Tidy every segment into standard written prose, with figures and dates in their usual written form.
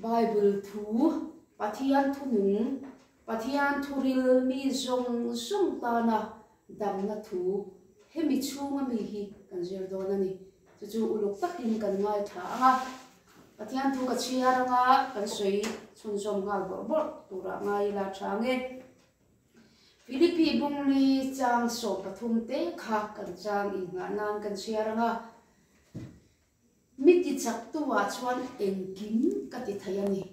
Bible thu pathian thu nung pathian thuril mi zong ta na dam na thu hemi chunga mi hi kan zer do na ni chu uluk takin kan ngai tha anga pathian thu ka chia ranga kan soi chun zom ngal bor tura ngai la change Philippi bungli chang so pathum te kha kan chang i nga nan kan chia ranga miti chak tu wa chuan engkim ka ti thayani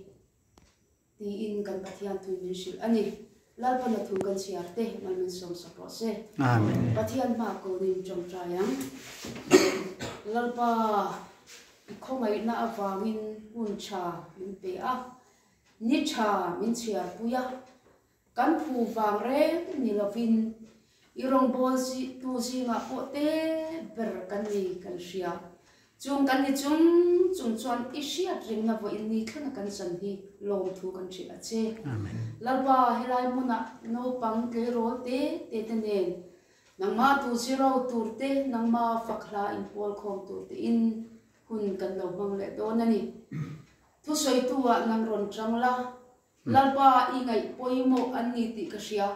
ti in kan pathian thu min sil ani lalpa na thu kan chiar te man min som sapro se amen pathian ma ko nim chom trayang lalpa khongai na awangin un cha min pe a ni cha min chiar puya kan phu wang re ni lovin irong bol si tu si nga po te ber kan ni kan sia chung kan ni chung chuan isia ring na vo in ni thana kan san hi lom thu kan chi a che amen lalwa helai muna no pang ke ro te nen nangma tu si ro tur te nangma fakla in pol khom tur te in hun kan lo bang le do na ni thu soi tu wa nang ron chang la lalwa ingai poimo an ni ti ka sia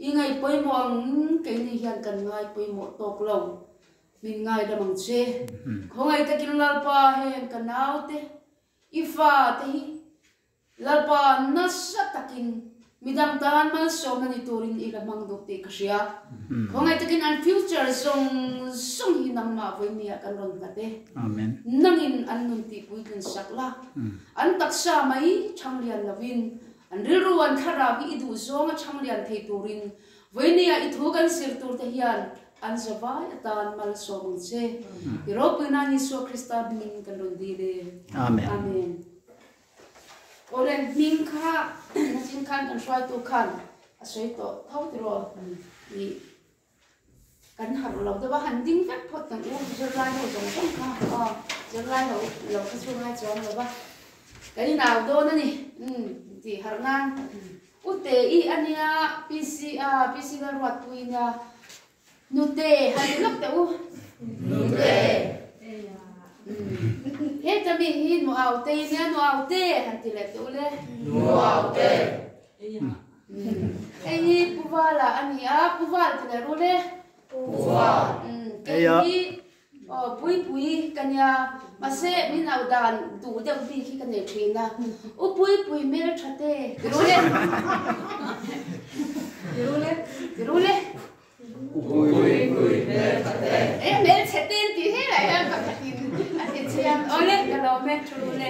ingai poimo ang ke ni hian kan ngai poimo tok lo min ngai da mang che khongai ta kin lalpa hen kanau te ifa te hi lalpa nasa takin midam tan man so mani turin ila mang dok te kasia khongai ta kin an future song hi nam ma voi mi kan ron ka te amen nangin an nun ti pui kin sakla an taksa mai changlian lavin an rilruan khara bi idu zonga changlian thei turin voinia I thu kan sir tur te hian an zavai atan mal somang che iropina ni so Krista bin kan ron di le amen amen oren min kha na chin khan kan swai tu khan asoi to thau tro ni kan har lo da ba han ding vet phot kan u zerai ho jong jong kha zerai ho lo ka chu ngai chong lo ba cái nào do na ni ti har ngan u te I ania pc la ruat tuina nute halilok te u nute he tami hi no autte ina no autte hantile te ule no autte ei puvala ania puval te rule puval ei pui kanya mase min audan du de bi ki kan ne thina u pui mer thate rule Ui, mel chetin ti he la ya pakatin. Ati chiam ole galo me trule.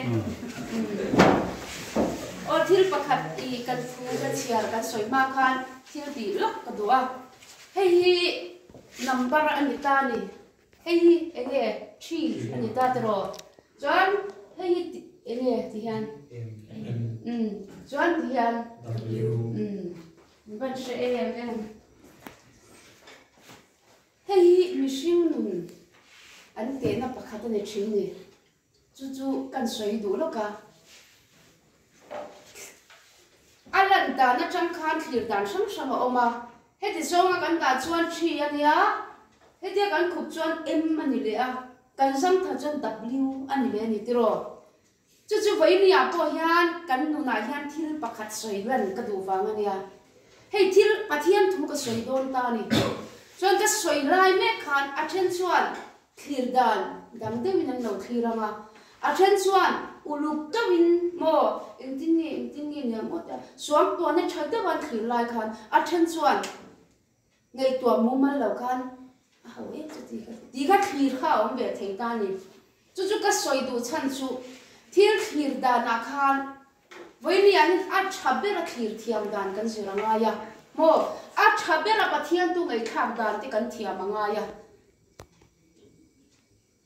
O thil pakhat I kan fu ka chiar kan soi ma khan thil ti lok ka duwa. Hei hi number ani ta ni. Hei hi ege 3 ani ta tro. John hei hi ege ti han. John ti han. Ban she em. Hei mishing nun an te na pakhat ne thing ni chu kan soi du lo ka alan da na chang khan thlir dan sam oma he ti zonga kan da chuan thi ania he ti kan khup chuan m ani le a kan sam tha chuan w ani le ni tiro chu vai ni a po hian kan nu na hian thil pakhat soi ran ka du wang ania hei thil pathian thu ka soi don ta ni Chuan ka soi lai me khan athen chuan thlir dan dang de min an lo thiranga athen chuan uluk tawin mo intini ne mo ta suam to ne thada wan thlir lai khan athen chuan ngei to mu mal lo khan ho e chu ti ka thlir kha om be thei ta ni chu ka soi du chan chu thir thlir da na khan voini an a thabe ra thlir thiam dan kan ziranga ya mo a thabe ra pathian tu ngai thak dan ti kan thiam anga ya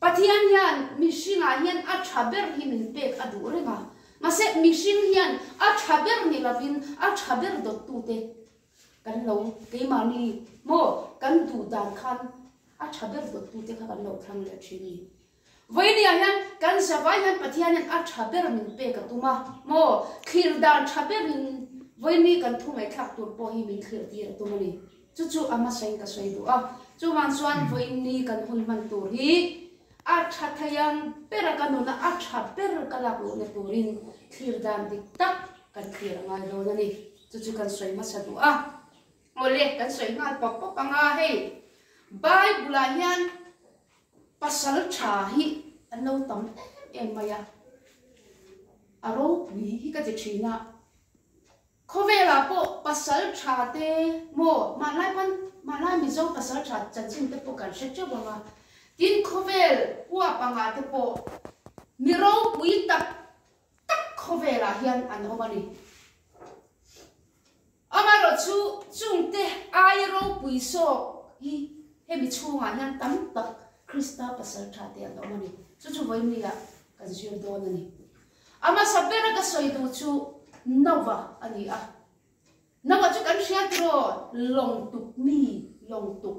pathian hian mishinga hian a thaber hi min pek adu renga mase mishin hian a thaber ni lavin a thaber dot tu te kan lo ke mani mo kan du dan khan a thaber dot tu te kan lo thang le thini voini hian kan zawai hian pathian hian a thaber min pek atuma mo khir dan thaber min voini kan thu mai thak tur po hi min khir ti atumani chu ama sai ka sai du a chu man chuan voini kan hun man tur hi acha thayang perakanuna acha perkalabo na turin khirdan diktak kan khir ngai lo na ni chu kan soi ma sadu a ole kan soi ngal pok pok anga he Bible hian pasal tha hi anlo tam em maya aro wi hi ka je thina khovela po pasal tha te mo malai mi zo pasal tha chanchin te po kan se cho ba tin khovel wa panga te po miro wi tak khovela hian an omani amaro chu chungte airo puiso hi hemi chunga hian tam tak Krista pasal tha te an omani chu voi ni ya kan jil do na ni ama sabera ka soi du chu nova ani a nawa chu kan sia tro long tuk mi long tuk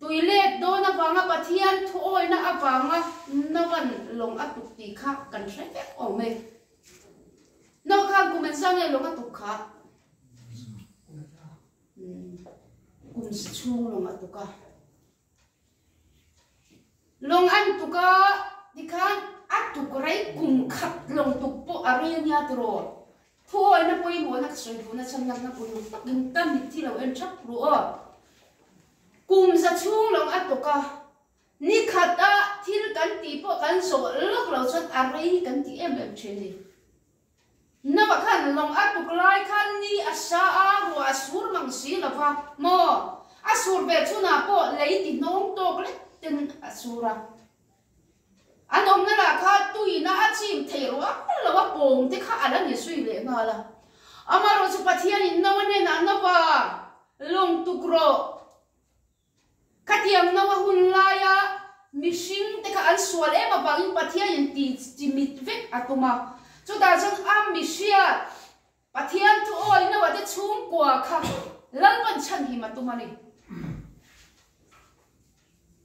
tuilet do na wanga pathian thoi na awanga nawan long atuk ti kha kan thre pe o me no kha kumen sang e long atuk kha kum chung long atuka long an tuka dikhan atuk rai kum khat long tuk po arianya tro thoi na poi mo na soi bu na cham na poi tak in tam ni thi lo en chak ru o kum za chung long atuka ni khata thil kan ti po kan so lok lo chot arai kan ti em cheni na ba khan long atuk lai khan ni asa a ru asur mang si la pha mo asur be chuna po lei ti nong to ble ten asura anom na la kha tui na achim thero la wa pong te kha ala ni sui le ma la amaro chu pathian in no ne na na ba long tukro katiam na wa hun la ya mishing te ka an sual e ma bangin pathian in ti mit vek atuma chu da chang am mishia pathian tu oi na wa te chung kwa kha lan ban chan hi ma tuma ni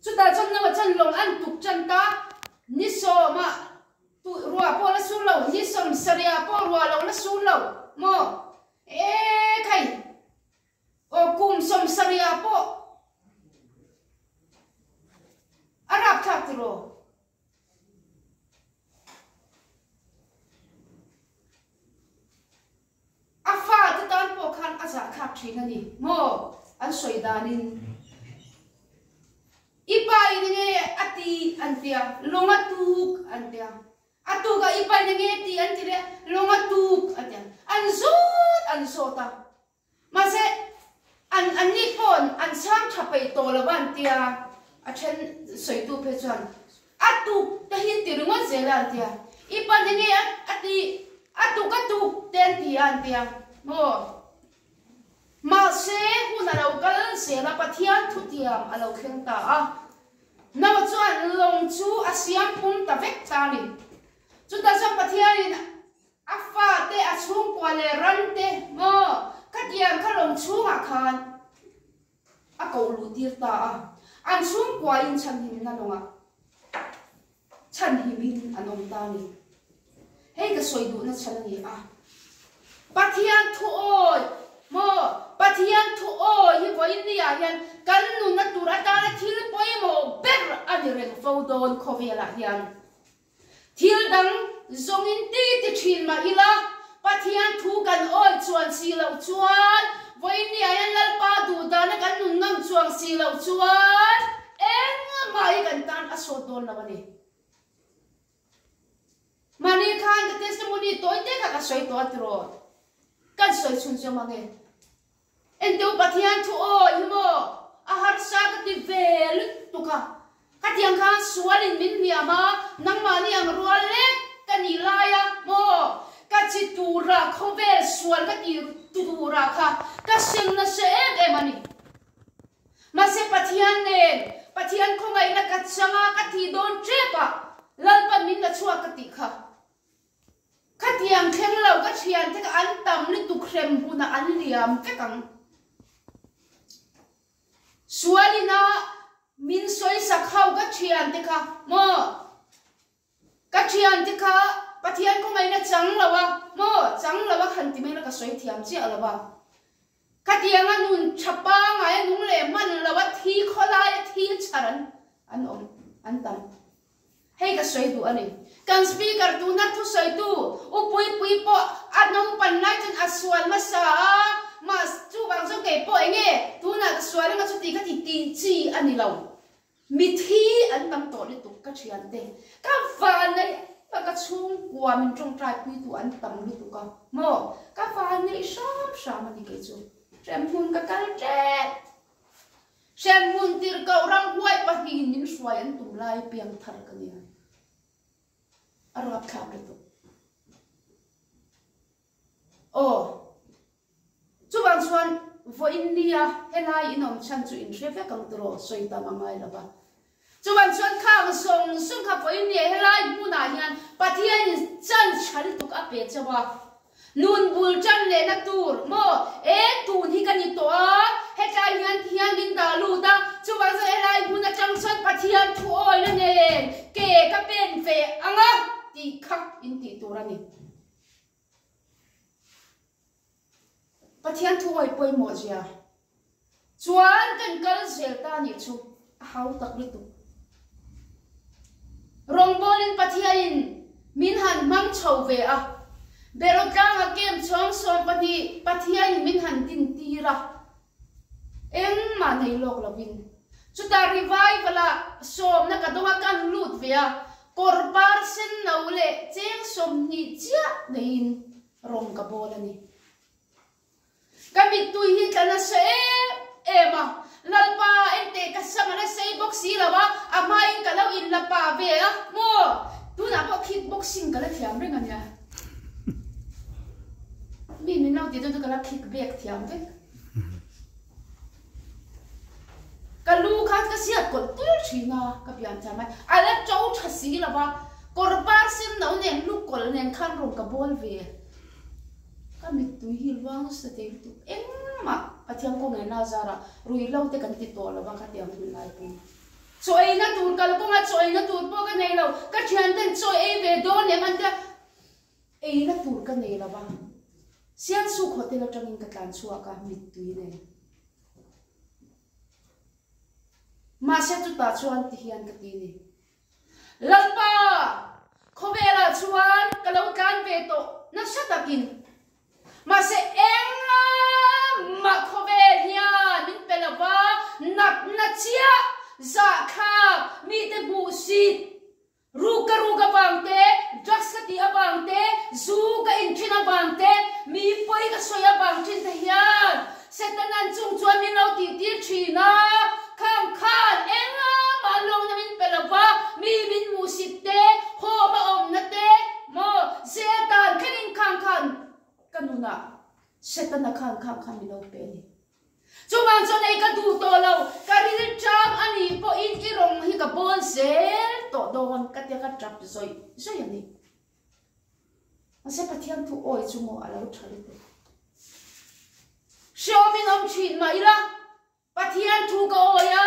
chu da chang na wa chan long an tuk chan ta ni so ma tu ruwa po la su lo ni som saria po ruwa lo la su lo mo e kai o kum som saria po arab thakro afa ta tan po khan aza khak thina ni mo an soidanin ipai nge ati antia longa tuk antia atuga ipai nge ti antire longa tuk antia an sota mase an ni pon an sang thapai to lawan tia achen soitu pechan atuk ta hin ti runga zela tia ipai nge ati atuk ten ti antia mo ma se huna lo kal se la pathian thutiam alo khenta a nawa chuan long chu asiam pum ta vek ta ni chu ta sa pathian in afa te achung kwale ran te mo katiam khalong chunga khan a ko lu tir ta a an chung kwa in chan him na longa chan himin anom ta ni hei ka soidu na chan ni a pathian thu oi mo pathian thu oi hi voi ni a hian kan nu na tur ata la thil poi mo ber ani reng fo don khovela hian thil dang zong in ti thin ma ila pathian thu kan oi chuan si lo chuan voi ni a hian lal pa du da na kan nu ngam chuang si lo chuan eng mai kan tan a so don la ni mani khan the testimony toy te ka soi to atro kan soi chun cho mange ento pathian thu oi mo a har sa ka ti vel tu ka katiang kha sualin min mi ama nang mani ang rual le kani laya mo ka chi tura khovel sual ka ti tura kha ka sing na se e mani ma se pathian ne pathian ko ngai na ka changa ka ti don trepa lal pa min na chua ka ti kha katiang kheng lo ka thian te ka an tam ni tu khrem bu na an liam pe kang sualina min soi sakhau ka thian te kha mo ka thian te kha pathian ko ngai na chang lawa mo chang lawa khan ti me na ka soi thiam chi alawa katiang anun chapa ngai nung le man lawa thi kholai thi charan an tam hei ka soi du ani kan speaker tu na thu soi tu upui pui po anong pan nai chen aswal masa mas chu wang so ke po enge tu na swal nga chu ti ka ti chi ani lo mi thi an tam to le tu ka thian te ka van nei ka chung kwa min trong trai pui tu an tam lu tu ka mo ka van nei sam ani ke chu rem hun ka kal tre sem hun tir ka rang huai pa hi nin swai an tum lai piang thar ka ni arap kham le tu chu wang chuan vo India helai inom chan chu in refe kang tro soi ta mangai la ba chu wang chuan khang song kha vo India helai mu na hian pathian chan chhal tuk a pe chawa nun bul chan le na tur mo tu ni kan ni to he tai hian thian min da lu da chu wang chuan helai mu na chang chuan pathian thu oi la ne ke ka pen ve anga ti khak in ti turani pathian thu oi poi mo jia chuan kan kal zel ta ni chu hau tak li tu rong bolin pathian min han mang chho ve a bero tang a kem chong som pathian min han tin tira eng ma nei lok lovin chu ta revival la som na ka donga kan lut ve a korpar sen naule cheng som ni chia nein rong ka bolani kami tu hi kana se ema lalpa ente kasamana sei boxi lawa amai kalau in lapa ve a mo tu na bo kick boxing kala thiam ring ania mi ni nau ti tu kala kick back thiam ve kalu khat ka sia ko tir thina ka pian chamai ala chau thasi lawa korpar sin nau nen lu kol nen khan rong ka bol ve kami tu hi wang sa te tu engma pathiam ko ngai na zara rui lau te kan ti to la ba khatiam hu lai pu choi na tur kal ko ma choi na tur po ka nei lo ka thian ten choi e ve do ne man ta e na tur ka nei la ba sian su kho te la tangin ka tan chua ka mi tu ne ma sha tu ta chuan ti hian ka ti ni lalpa khobela chuan ka lo kan ve to na sha takin mà sẽ em mà không về nhà mình phải là ba nát nát chia giả kha mi te bu sit ruka bang te drugs ka ti abang te zu ka in thina bang te mi poi ka soya bang thin te hian setanan chung chuan min lo ti thina kham khan em ma long na min phải là ba mi min mu sit te ho ma om na te mo setan khanin khan kanuna setana khan mi lo pe ni chuman chon ei ka du to lo ka ri cham ani po in irong hi ka bol sel to don ka te ka trap zoi ani ase pathian thu oi chumo alo thari te show mi nom chin mai la pathian thu ka oya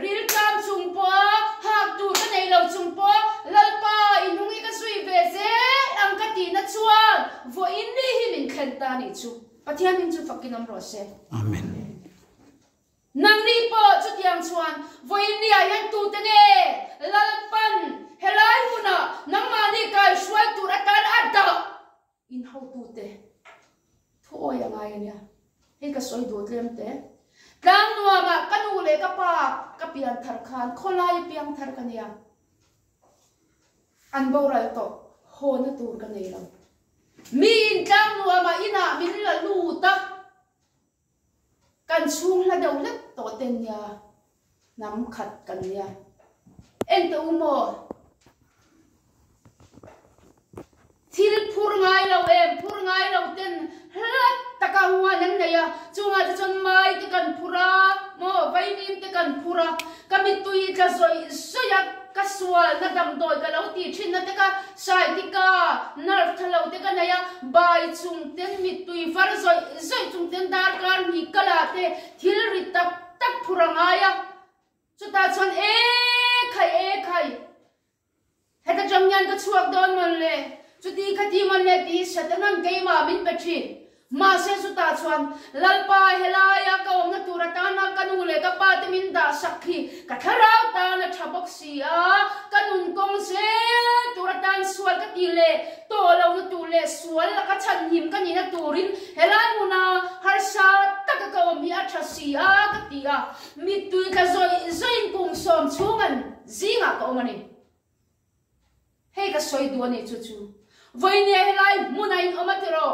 ril cham chung po hak tu ka nei lo chung po lalpa inung i ka sui ve ze ang ka ti na chuan vo in ni hi min khen ta ni chu pathian min chu fakinam ro se amen nang ni po chu tiang chuan vo in ni a yan tu te ne lalpan helai huna nang ma ni kai suai tu ra kan ada in how tu te thu oya ngai ania he ka soi do tlem te tang nuwa ma kanu le ka pa ka pian thar khan kholai piang thar kania an bo ral to ho na tur ka nei lo min tang nuwa ma ina min la lu ta kan chung la deu let to ten ya nam khat kan ya en to mo thil phur ngai lo ten hlat taka huwa nan ne ya chunga chon mai te kan phura mo vai nim te kan phura kami tui ka zoi soya ka swal na dam doi ka lo ti thin na te ka sai ti ka nar thalo te ka na ya bai chung ten mi tui far zoi chung ten dar kar ni kala te thil ri tak phura ngaya chuta chon e khai heta jamnyan ka chuak don mon le chuti khati mon le ti satanan ke ma min patri mà sẽ xuất ta chuan lalpa helaya ka om na turata na kanule ka patimin da sakhi ka tharau ta na thabok sia kanun kong se turatan sual ka tile to lo na tule sual la ka chan him ka ni na turin helai muna harsa ta ka om hi atha sia ka tia mi tui ka zoin kung som chungan zinga ka omani hei ka soi duani chu chu voine helai muna in omatero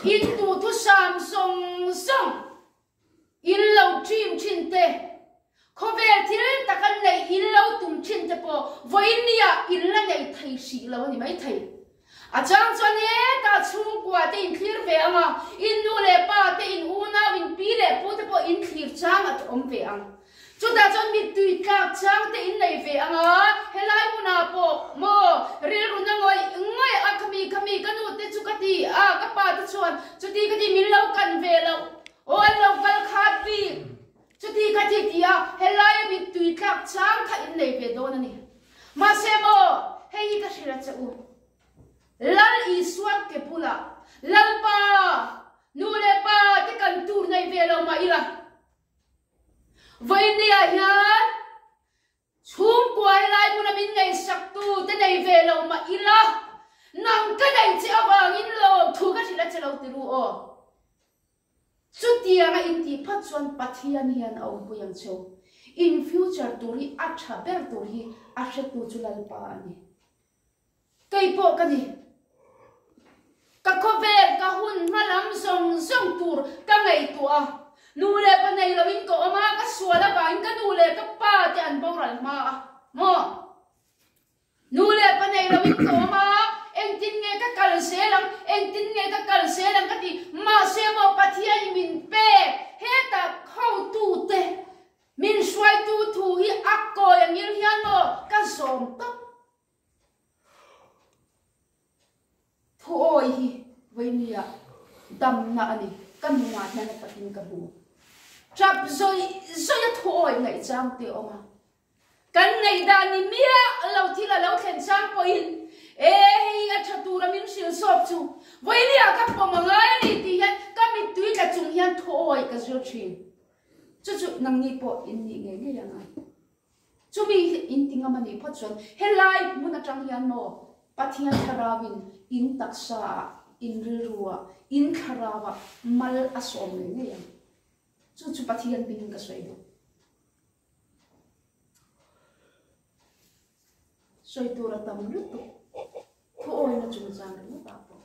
in tu thu sam song song in lo trim chin te khovel thil takan nei in lo tum chin te po voinia in la nei thai si lo ni mai thai a chang chuan e ta chung kwa te in clear ve anga in nu le pa te in una win pi le pu te po in clear chang at om ve ang chuta chon mi tui ka chang te in nei ve anga helai muna po mo ril ru na ngoi a khami kanu te chukati a ka pa ta chuan chuti ka ti min lo kan ve lo o an lo kal khat pi chuti ka ti tia helai mi tui ka chang kha in nei ve do na ni ma se mo hei ka shira chu lal i swat ke pula lal pa nu le pa te kan tur nei ve lo ma ila voinia hian chung kwa helai muna min nei sak tu te nei ve lo ma ila nang ka nei che awang in lo thu ka sila che lo tiru o chutia nga inti phachuan pathian hian au puyang cho in future turi atha ber turi ashe tu chulal pa ani kai po ka ni ka khovel ka hun malam song song tur ka ngai tu a nule pa nei lovin ko ama ka suala ba in ka nule ka pa te an boral ma mo nule pa nei lovin ko ama eng tin nge ka kal selang eng tin nge ka kal selang ka ti ma se mo pathian min pe heta khau tu te min swai tu thu hi akko yang il hian no ka som to thôi hi với nia đầm nạ này căn nhà nhà nó phải tin cả bù chập rồi thôi ngày trang tiêu mà căn ngày đàn ni mía lâu thì là lâu khen trang point ê hi cha tu ra min sil sop chu với nia các bộ mà ngay đi thì hiện các mình tuy cả chung hiện thôi cả rồi chuyện chú năng ni bộ in ni nghe nghe rằng ai chú mi in tiếng mà ni phát chuẩn helai muốn là trang hiện no pathian tharawin in taksa in rirua in kharawa mal asom nge yang chu pathian bin ka soido soido ra tam lu to ko oi na chung jang na ta po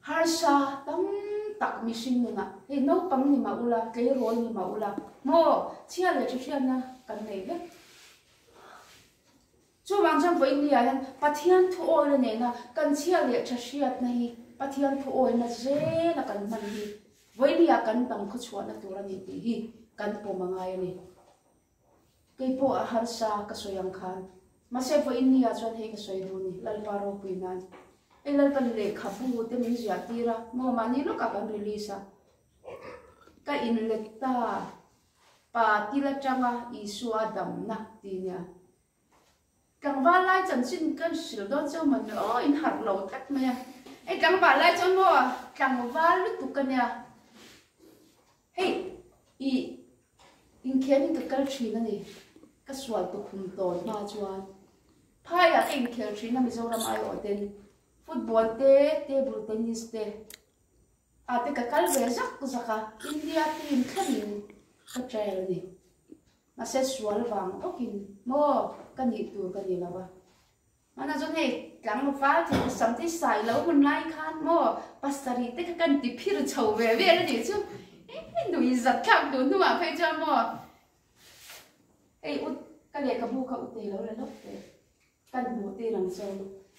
harsa tam tak mission na he no pang ni maula ke rol ni maula mo chia le chia na kan nei ve chu wang jang voi ni ya pathian thu oi le na kan chia le chia nei pathian thu oi na je na kan man hi voi ni ya kan tang khu chua na tur ani ti hi kan po mangai ni ke po a har sa ka soyang khan ma se voi ni ya chon he ka soi du ni lal paro puinan elal kan le khabu te min zia tira mo mani lo ka kan release ka in letta pa tila changa isu adam na tinya kang va lai chan sin kan sil do cho man o in har lo tak me e kang va lai cho mo kang va lu tu kan ya hey i in khen ka kal thi na ni ka swal tu khum to ma chuan phai ya in khel thi na mi zo ram ai o ten football te table tennis te ate ka kal ve zaka India team khanin ka trail ni ma se swal wang okin mo kani tur kani lawa mana jon he kang fa thi samthi sai lo mun lai khan mo pasari te ka kan ti phir chho ve ve ni chu nu izat khak du nu ma phai cha mo ei ut ka le ka bu ka ut te lo le lok te kan bu te rang so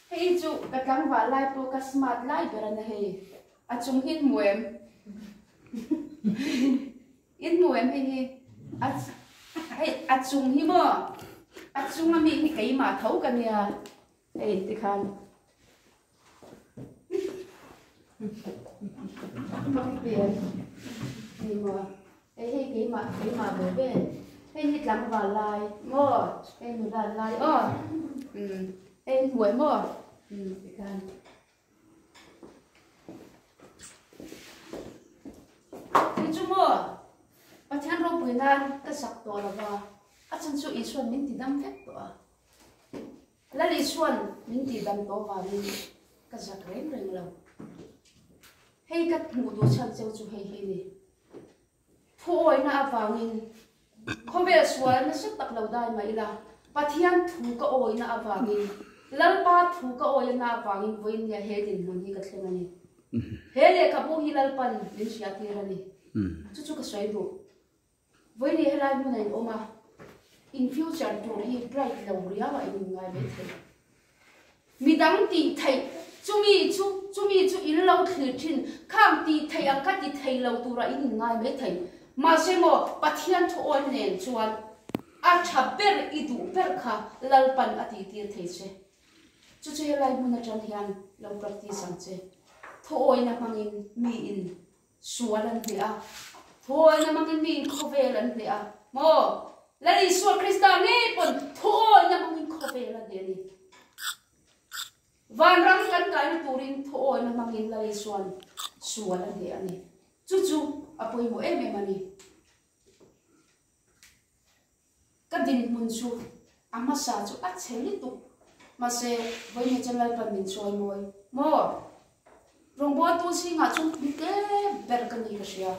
hei chu ka kang wa lai pro ka smart lai bera na hei a chung hin muem in muem hei a chung hi mo a chung mi hi kai ma thau ka nia ei ti khan ni mo ei hei kai ma be be em hít lắm vào lại mò em một đàn lại em hủi mò cái chú mò bắt hắn rong bùi nan cái sặc to là vào chân chú ý xuân mình thì đâm phép to là đi xuân mình thì đâm to vào mình cái sặc rèn rèn lâu hay cái mũ đồ chân châu chú hay nè thôi na vào mình không biết xuân nó sẽ tập lâu đài mấy là bắt hắn thu cái ôi na vào mình lal pa thu cái ôi na vào mình với nhà hết đình mình đi cái thằng này hết để cả bộ hi lal pan mình sẽ tiền ra nè chú chú cái xoay đồ với đi hay là như này mà in future to hi bright lâu ria vậy mình ngay vậy thế mi đăng ti thầy chú mi in lâu thử tin kham ti thầy ăn cắt ti thầy lâu tu ra in ngay vậy thầy mà xem mà bắt hiện cho ôn nền chuan à chập ber idu ber kha lalpan ati ti thầy che chú chú hay là như này chân hiền lâu practice sang che thôi na mangin mi in sualan ti à thôi na mangin mi in khovelan ti à mo la di sual Krista ni pun thôi na mangin khovelan ti ni van ram kan kai na turin thôi na mangin la di sualan ti ani chu chu apoi mo em ani ka din mun chu ama sa chu a cheli tu ma se voi ni changal pan min choi moi mo rong bo tu si nga chu te ber kan ni ka sia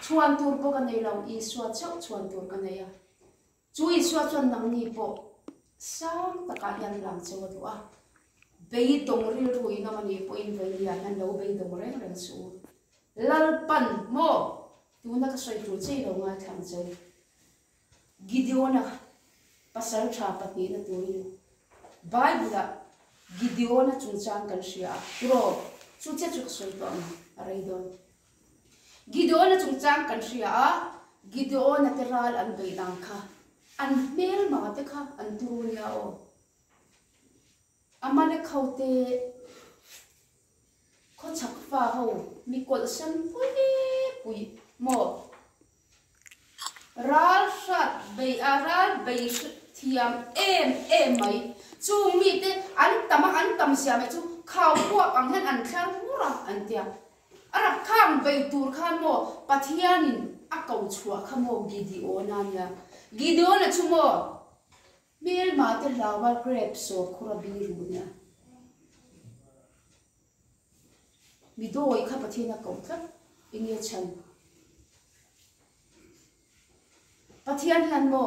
chuan tur po kan nei lo i suat chau chuan tur kan nei a chu i suat chuan nang ni po sang ta ka yan lam chu tu a bei tong ri rui na mani po in vai ya nan lo bei dong reng reng su lal pan mo tu na ka soi tu chei lo nga thang chau Gideona pasal tha pati na tu ni Bible Gideona chung chang kan sia ro chu che chu soi to a rei don Gideona chung chang kan sia a Gideona teral an bei dang kha an mel ma te kha an tu ria o amale khaute ko chak fa ho mi kol san pui mo ral shat bei aral bei thiam em mai chu mi te an tam sia me chu khau puak ang hen an thlar pura an tia arab khang bei tur khan mo pathianin a kau chua khamo Gideona nya Gideona chu mo mel ma te lawal grapes so khura bi ru nya mi doi kha pathina kau thak inge chan pathian han mo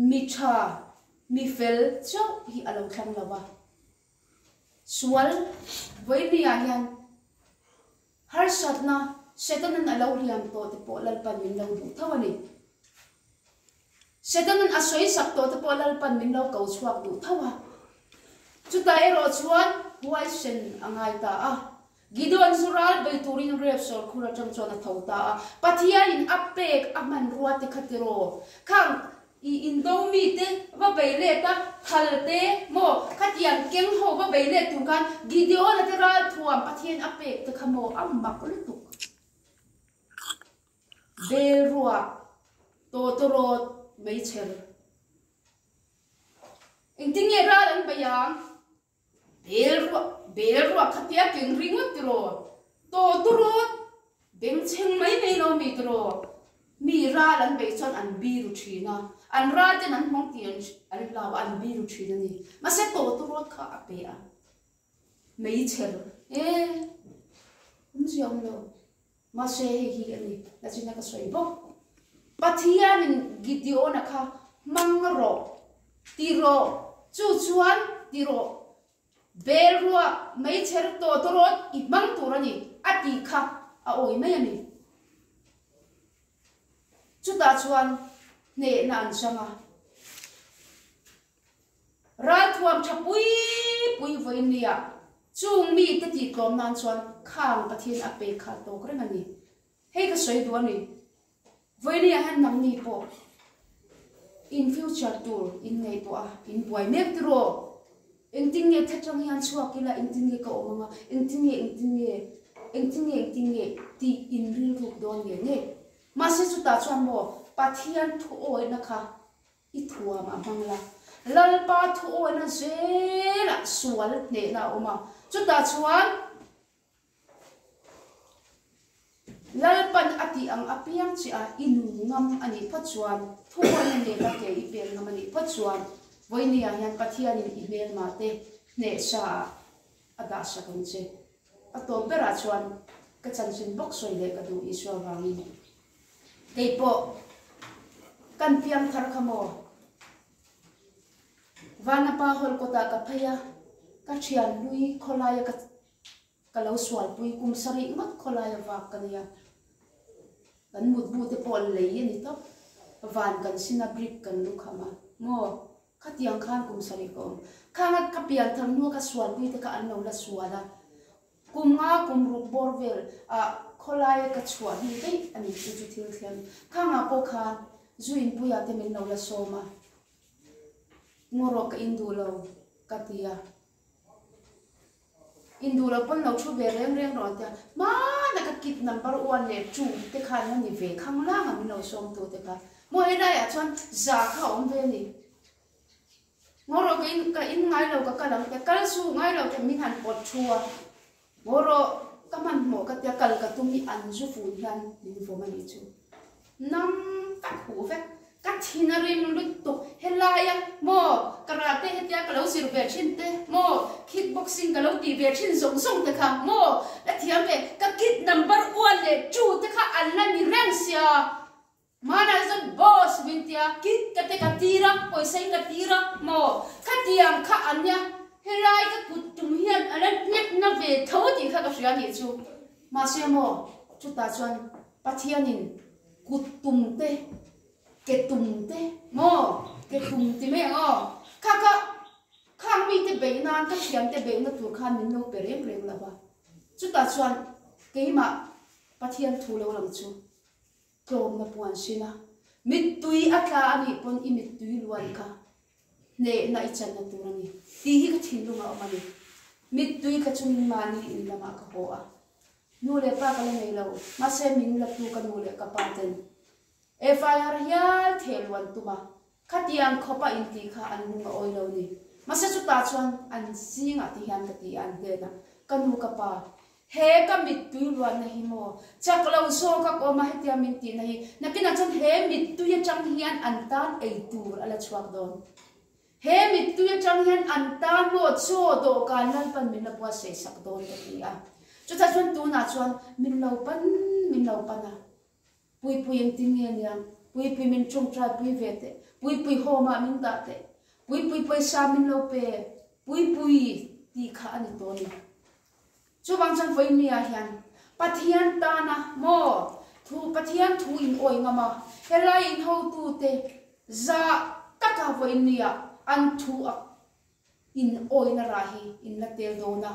mi tha mi fel cho hi alo thang lawa sual voi ni a hian har satna setanan alo liam to te po lal pan min lo du thawani setanan asoi sak to te po lal pan min lo kau chuak du thawa chuta ero chuan huai sen angai ta a Gideon sural bei turin rep sol khura chang chona thauta pathian in apek aman ruate khatiro khang I indomi te va beile ta thalte mo khatian keng ho va beile tu kan Gideon te ral thuam pathian apek te khamo ammak lutuk belruwa totoro meicher ingtinge ral an bayang belruwa khatia keng ringot tiro totoro beng cheng mai nei no mi tiro mi ral an bei chon an biru thina an ral ten an mong tian an law an biru thina ni ma se totoro kha ape a meicher unjiam lo ma se hi ani la china ka soi bo pathian in Gideon kha mangro tiro chu chuan tiro belruwa meicher totoro I mang turani ati kha a oi mai ani chuta chuan ne na an sanga ra thuam thapui pui voinia chung mi te ti klom nan chuan khang pathian ape kha to kreng ani hei ka soi du ani voinia han nang ni po in future tour in nei po a in boy mek tro engting nge thachang hian chuak kila engting nge ka omanga engting nge ti in ril ruk don nge masih sudah cuan mo patian tu oi na kha itu ama mangla lalpa tu oi na zela sual ne na oma sudah cuan lalpan ati ang apiang cia inungam ani pacuan tu oi na ne ka ke ipel ngam ani pacuan voinia yang patian in email mate ne sa ada sa kunche ato bera cuan kachansin box soi le ka du iswa wangi keipo kan piang thar khamo vana pa hol kota ka phaya ka thian lui kholaya ka kalau swal pui kum sari mat kholaya wa kania kan mut bu te pol le ni to van kan sina brick kan lu khama mo khatiang khan kum sari ko khanga ka piang thar nu ka swal pui te ka an lo la swala kumnga kumru borvel a kholai ka chua hi dei ani chu thil thiam khanga po kha zuin puya te min no la soma ngoro ka indulo katia indulo pon no chu be reng reng ro ta ma na ka kit number 1 le chu te khan na ni ve khang la ma min no som to te ka mo he dai a chon za kha om ve ni ngoro ka in ngai lo ka lang te kal su ngai lo te min han pot chua ngoro kaman mo katia kal ka tumi anju fu hian min fo mani chu nam ka hu ve ka thinarim lutu helaya mo karate hetia kalo sir be chin te mo kickboxing kalo ti be chin song song te kha mo la thiam ve ka kit number 1 le chu te kha anna ni rang sia mana zan boss bintia kit ka te ka tira poisai ka tira mo khatiam kha anya helai ka kutum hian alan net na ve thodi kha ka ria ni chu ma se mo chu ta chuan pathianin kutum te ketum te mo ketum ti me o kha ka khang mi te be nan ka thiam te be na tur khan min no perem reng la ba chu ta chuan keima pathian thu lo lang chu tom na puan sina mit tui atla ani pon i mit tui luan kha ne na ichan na turani ti hi ka thinlunga omani mit tui ka chung mani in lama ka ho a nu le pa ka le nei lo ma se min la tu ka nu le ka pa ten fir hial thel wan tuma khatiang khopa in ti kha an nu oi lo ni ma se chu ta chuan an singa ti hian ka ti an te na ka nu ka pa he ka mit tui luan na hi mo chak lo so ka ko ma hetia min ti na hi na kina chan he mit tui chang hian an tan ei tur ala chuak don he mit tu chang hian an tan lo cho do kan lan pan min la bua se sak don ka ti a chu ta chuan tu na chuan min lo pan a pui pui eng tin nge yang pui pui min chung tra pui ve te pui ho ma min da te pui paisa min lo pe pui ti kha ani to ni chu bang chan voi ni a hian pathian ta na mo thu pathian thu in oi ngama helai in ho tu te za taka voi ni a an thu a in oi na rahi in la tel do na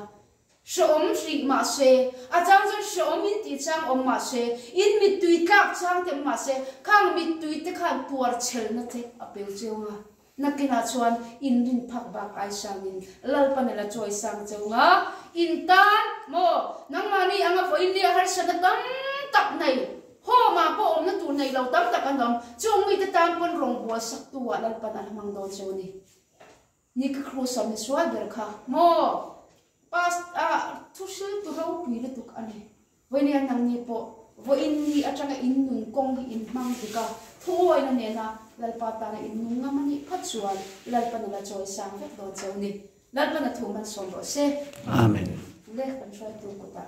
shom shri ma se a chang zo shom in ti chang om ma se in mi tui tlak chang te ma se khang mi tui te khan tuar chel na te apel cheunga nakina chuan in rin phak ba kai sang in lal panela choi sang cheunga in tan mo nang mani anga foi li har sana tam tak nei ho ma po om na tu nei lo tam tak anom chung mi te tam pon rong bo sak tu wa lal pan al mang do choni ni ka khru sam ni swa ber kha mo pas a thu sil tu ro pi le tuk ani voini an nang ni po vo in ni atanga in nun kong in mang ti ka thoi na ne na lal pa ta na in nun nga mani phachuan lal pan la choi sang ve do choni lal pan na thu man som ro se amen le kan choi tu ko ta